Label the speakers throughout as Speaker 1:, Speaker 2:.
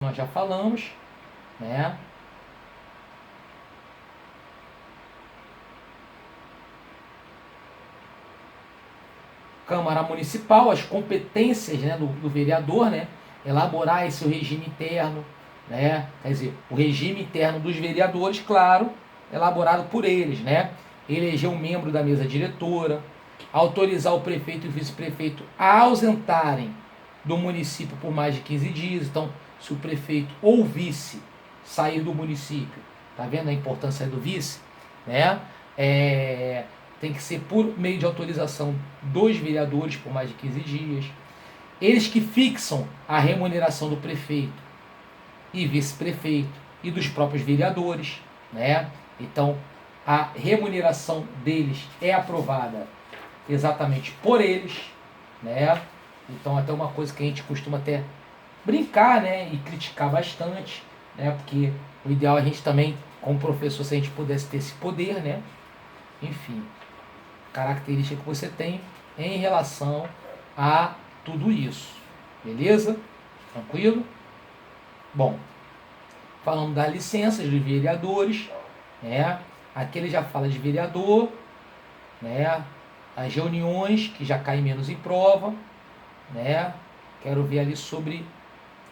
Speaker 1: nós já falamos, né? Câmara Municipal, as competências, né, do vereador, né? Elaborar esse regime interno, né? Quer dizer, o regime interno dos vereadores, claro, elaborado por eles, né? Eleger um membro da mesa diretora, autorizar o prefeito e o vice-prefeito a ausentarem do município por mais de 15 dias. Então, se o prefeito ou o vice sair do município, tá vendo a importância do vice, né? Tem que ser por meio de autorização dos vereadores por mais de 15 dias. Eles que fixam a remuneração do prefeito e vice-prefeito e dos próprios vereadores, né? Então, a remuneração deles é aprovada exatamente por eles, né? Então, até uma coisa que a gente costuma até brincar, né, e criticar bastante, né? Porque o ideal é a gente também, como professor, se a gente pudesse ter esse poder, né? Enfim, característica que você tem em relação a tudo isso. Beleza? Tranquilo? Bom, falando das licenças dos vereadores, né? Aqui ele já fala de vereador, né? As reuniões, que já caem menos em prova, né? Quero ver ali sobre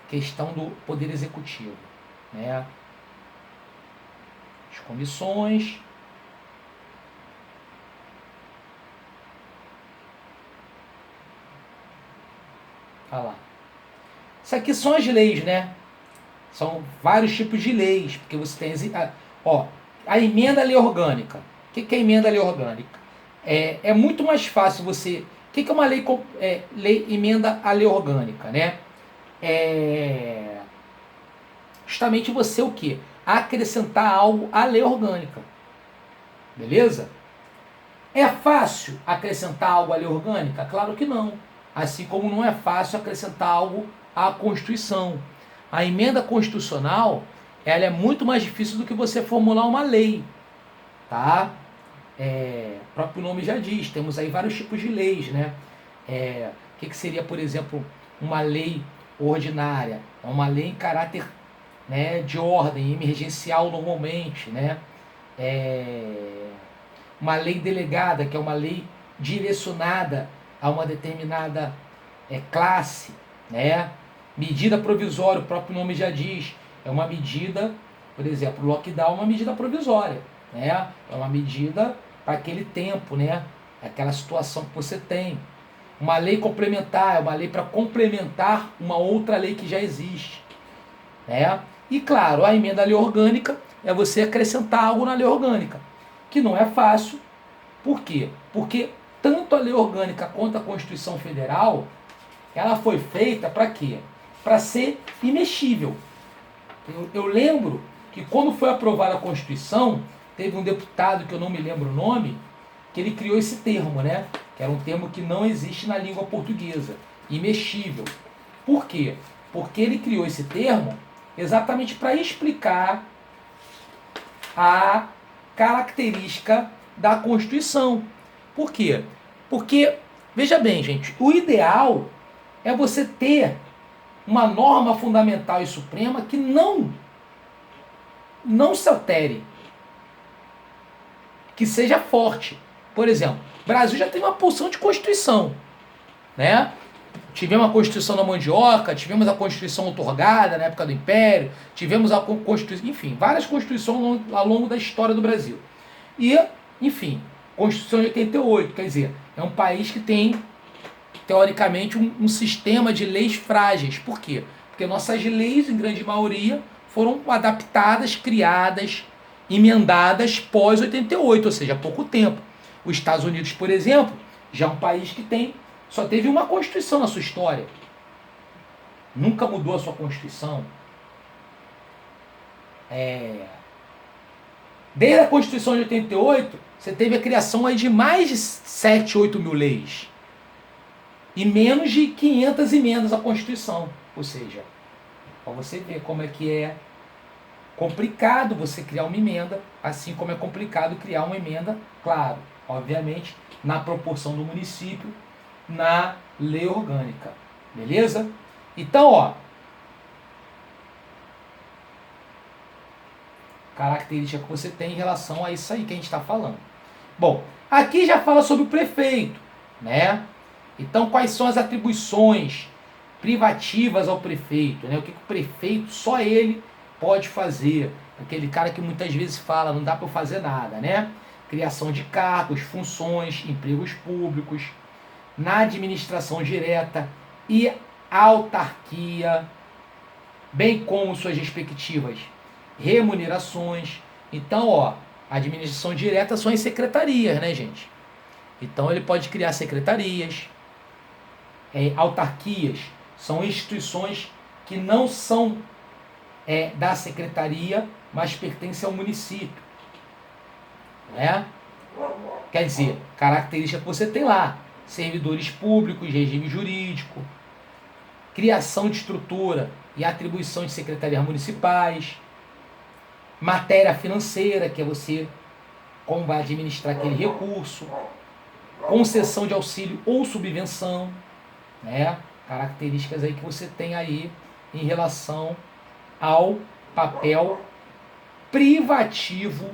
Speaker 1: questão do Poder Executivo, né? As comissões. Olha lá. Isso aqui são as leis, né? São vários tipos de leis, porque você tem a emenda à lei orgânica. O que é emenda à lei orgânica? É muito mais fácil você... O que é uma lei emenda à lei orgânica, né? Justamente você o quê? Acrescentar algo à lei orgânica. Beleza? É fácil acrescentar algo à lei orgânica? Claro que não. Assim como não é fácil acrescentar algo à Constituição. A emenda constitucional, ela é muito mais difícil do que você formular uma lei, tá? O próprio nome já diz, temos aí vários tipos de leis, né? O que seria, por exemplo, uma lei ordinária? É uma lei em caráter, né, de ordem, emergencial normalmente, né? Uma lei delegada, que é uma lei direcionada a uma determinada classe, né? Medida provisória, o próprio nome já diz, é uma medida, por exemplo, o lockdown é uma medida provisória, né? É uma medida para aquele tempo, né? Aquela situação que você tem. Uma lei complementar é uma lei para complementar uma outra lei que já existe, né? E claro, a emenda à lei orgânica é você acrescentar algo na lei orgânica, que não é fácil. Por quê? Porque tanto a lei orgânica quanto a Constituição Federal, ela foi feita para quê? Para ser imexível. Eu lembro que quando foi aprovada a Constituição, teve um deputado, que eu não me lembro o nome, que ele criou esse termo, né? Que era um termo que não existe na língua portuguesa, imexível. Por quê? Porque ele criou esse termo exatamente para explicar a característica da Constituição. Por quê? Porque, veja bem, gente, o ideal é você ter uma norma fundamental e suprema que não se altere, que seja forte. Por exemplo, o Brasil já tem uma porção de Constituição, né? Tivemos a Constituição da Mandioca, tivemos a Constituição outorgada na época do Império, tivemos a Constituição, enfim, várias Constituições ao longo da história do Brasil. E, enfim, Constituição de 88, quer dizer, é um país que tem, teoricamente, um sistema de leis frágeis. Por quê? Porque nossas leis, em grande maioria, foram adaptadas, criadas, emendadas pós 88, ou seja, há pouco tempo. Os Estados Unidos, por exemplo, já é um país que só teve uma Constituição na sua história. Nunca mudou a sua Constituição. Desde a Constituição de 88, você teve a criação aí de mais de 7, 8 mil leis. E menos de 500 emendas à Constituição. Ou seja, para você ver como é que é complicado você criar uma emenda, assim como é complicado criar uma emenda, claro, obviamente, na proporção do município, na lei orgânica. Beleza? Então, característica que você tem em relação a isso aí que a gente está falando. Bom, aqui já fala sobre o prefeito, né? Então, quais são as atribuições privativas ao prefeito, né? O que o prefeito, só ele pode fazer. Aquele cara que muitas vezes fala, não dá para eu fazer nada, né? Criação de cargos, funções, empregos públicos, na administração direta e autarquia, bem como suas respectivas remunerações. Então, ó, a administração direta são as secretarias, né, gente? Então, ele pode criar secretarias, autarquias, são instituições que não são da secretaria, mas pertencem ao município, né? Quer dizer, característica que você tem lá: servidores públicos, regime jurídico, criação de estrutura e atribuição de secretarias municipais, matéria financeira, que é você como vai administrar aquele recurso, concessão de auxílio ou subvenção, né? Características aí que você tem aí em relação ao papel privativo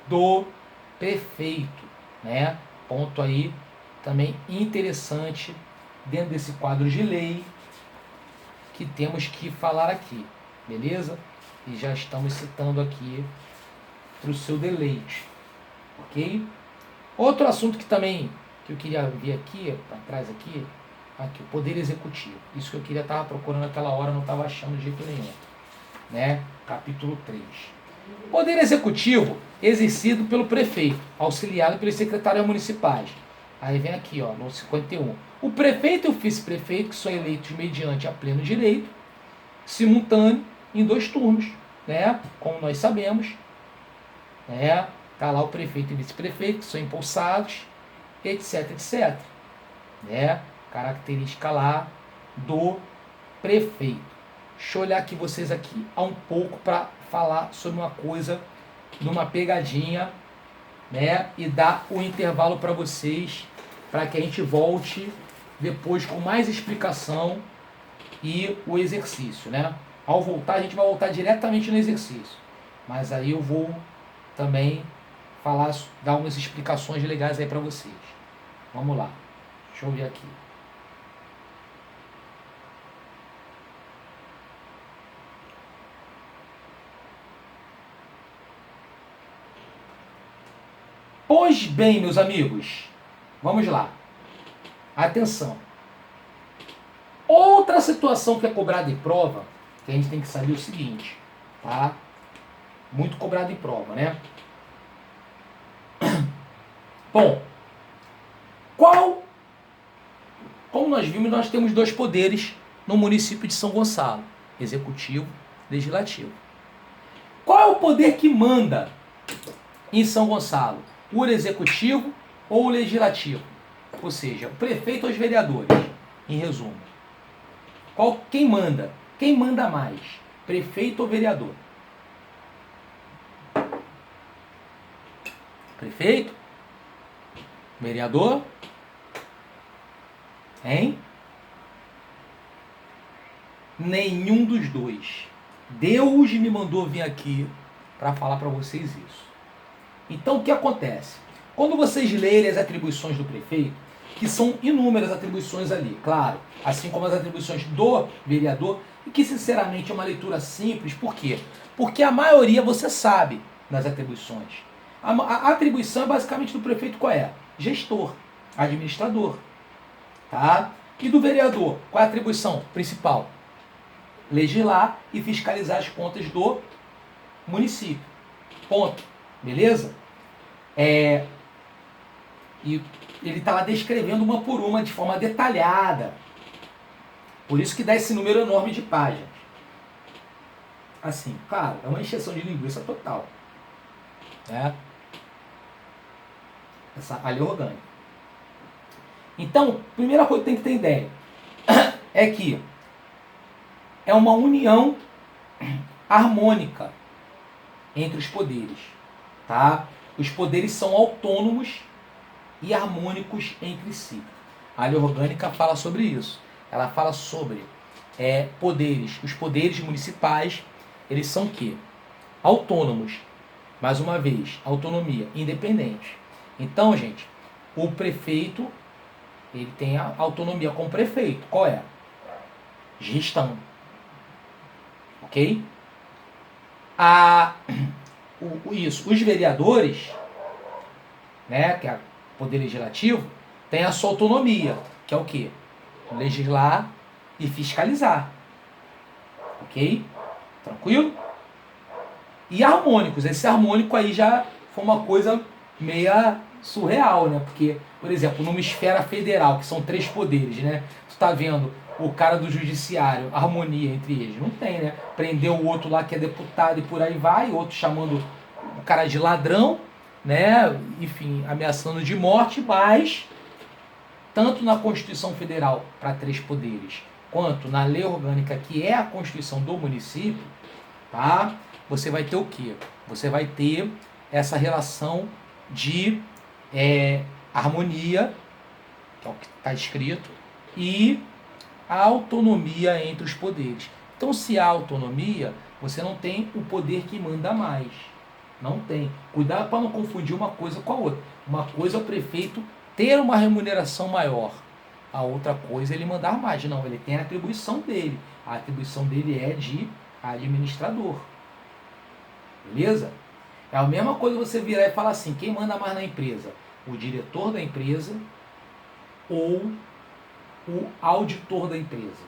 Speaker 1: do prefeito, né? Ponto aí também interessante dentro desse quadro de lei que temos que falar aqui, beleza? E já estamos citando aqui para o seu deleite, ok? Outro assunto que também que eu queria ver aqui, para trás aqui, o Poder Executivo. Isso que eu queria estar procurando naquela hora, não estava achando de jeito nenhum, né? Capítulo 3. Poder Executivo exercido pelo prefeito, auxiliado pelos secretários municipais. Aí vem aqui, ó, no 51. O prefeito e o vice-prefeito, que são eleitos mediante a pleno direito, simultâneo, em 2 turnos, né? Como nós sabemos, né? Tá lá o prefeito e o vice-prefeito, que são impulsados, etc, etc. Né? Característica lá do prefeito. Deixa eu olhar aqui vocês aqui há um pouco para falar sobre uma coisa, numa pegadinha, né? E dar o intervalo para vocês, para que a gente volte depois com mais explicação e o exercício, né? Ao voltar, a gente vai voltar diretamente no exercício. Mas aí eu vou também falar, dar umas explicações legais aí para vocês. Vamos lá. Deixa eu ver aqui. Pois bem, meus amigos, vamos lá. Atenção. Outra situação que é cobrada em prova, que a gente tem que saber o seguinte, tá? Muito cobrado em prova, né? Bom, como nós vimos, nós temos 2 poderes no município de São Gonçalo, executivo e legislativo. Qual é o poder que manda em São Gonçalo? O executivo ou o legislativo? Ou seja, o prefeito ou os vereadores, em resumo. Quem manda? Quem manda mais? Prefeito ou vereador? Prefeito? Vereador? Hein? Nenhum dos dois. Deus me mandou vir aqui para falar para vocês isso. Então, o que acontece? Quando vocês lerem as atribuições do prefeito, que são inúmeras atribuições ali, claro, assim como as atribuições do vereador, e que, sinceramente, é uma leitura simples. Por quê? Porque a maioria você sabe das atribuições. A atribuição é basicamente do prefeito qual é? Gestor, administrador. Tá? E do vereador, qual é a atribuição principal? Legislar e fiscalizar as contas do município. Ponto. Beleza? E ele está lá descrevendo uma por uma de forma detalhada. Por isso que dá esse número enorme de páginas. Assim, claro, é uma encheção de linguiça total. Né? Essa a lei orgânica. Então, a primeira coisa que tem que ter ideia é que é uma união harmônica entre os poderes. Tá? Os poderes são autônomos e harmônicos entre si. A lei orgânica fala sobre isso. Ela fala sobre poderes. Os poderes municipais, eles são o quê? autônomos. Mais uma vez, autonomia, independente. Então, gente, o prefeito, ele tem a autonomia como prefeito. Qual é? Gestão. Ok? Os vereadores, né, que é o poder legislativo, tem a sua autonomia, que é o quê? Legislar e fiscalizar. Ok? Tranquilo? E harmônicos. Esse harmônico aí já foi uma coisa meia surreal, né? Porque, por exemplo, numa esfera federal, que são 3 poderes, né? Tu tá vendo o cara do judiciário, harmonia entre eles? Não tem, né? Prendeu o outro lá que é deputado e por aí vai, o outro chamando o cara de ladrão, né? Enfim, ameaçando de morte, mas tanto na Constituição Federal para 3 poderes, quanto na lei orgânica, que é a Constituição do município, tá? Você vai ter o quê? Você vai ter essa relação de harmonia, que é o que está escrito, e a autonomia entre os poderes. Então, se há autonomia, você não tem o poder que manda mais. Não tem. Cuidado para não confundir uma coisa com a outra. Uma coisa é o prefeito ter uma remuneração maior. A outra coisa é ele mandar mais. Não, ele tem a atribuição dele. A atribuição dele é de administrador. Beleza? É a mesma coisa você virar e falar assim, quem manda mais na empresa? O diretor da empresa ou o auditor da empresa?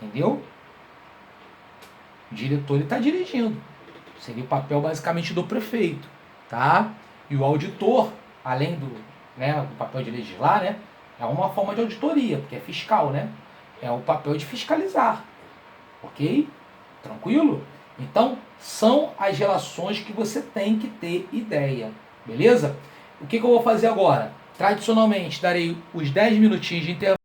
Speaker 1: Entendeu? O diretor está dirigindo. Seria o papel basicamente do prefeito. Tá? E o auditor, além do papel de legislar, né, é uma forma de auditoria, porque é fiscal, né? É o papel de fiscalizar. Ok? Tranquilo? Então, são as relações que você tem que ter ideia. Beleza? O que eu vou fazer agora? Tradicionalmente, darei os 10 minutinhos de intervalo.